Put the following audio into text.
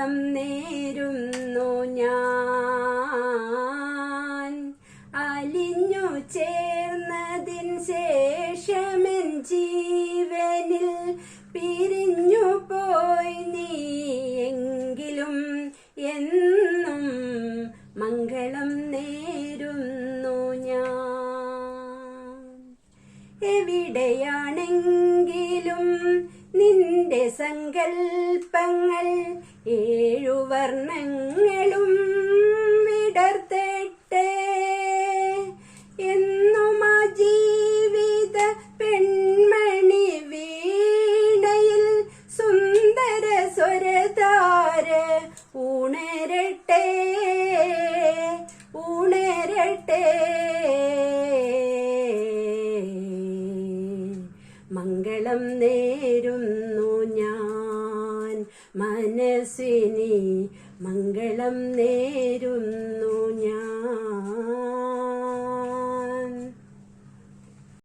മംഗളം നേരുന്നു ഞാൻ. അലിഞ്ഞു ചേർന്നതിൻ ശേഷമെൻ ജീവനിൽ പിരിഞ്ഞു പോയി നീ എങ്കിലും എന്നും മംഗളം നേരുന്നു ഞാൻ. എവിടെയാണെങ്കിലും നിന്റെ സങ്കൽപ്പങ്ങൾ 7 വർണ്ണങ്ങളും വിടർത്തട്ടെ. എന്നും ആ ജീവിത പെൺമണി വീണയിൽ സുന്ദര സ്വരധാര ഉണരട്ടെ ഉണരട്ടെ. മംഗളം നേരുന്നു ഞാൻ മനസ്സിനി, മംഗളം നേരുന്നു ഞാൻ.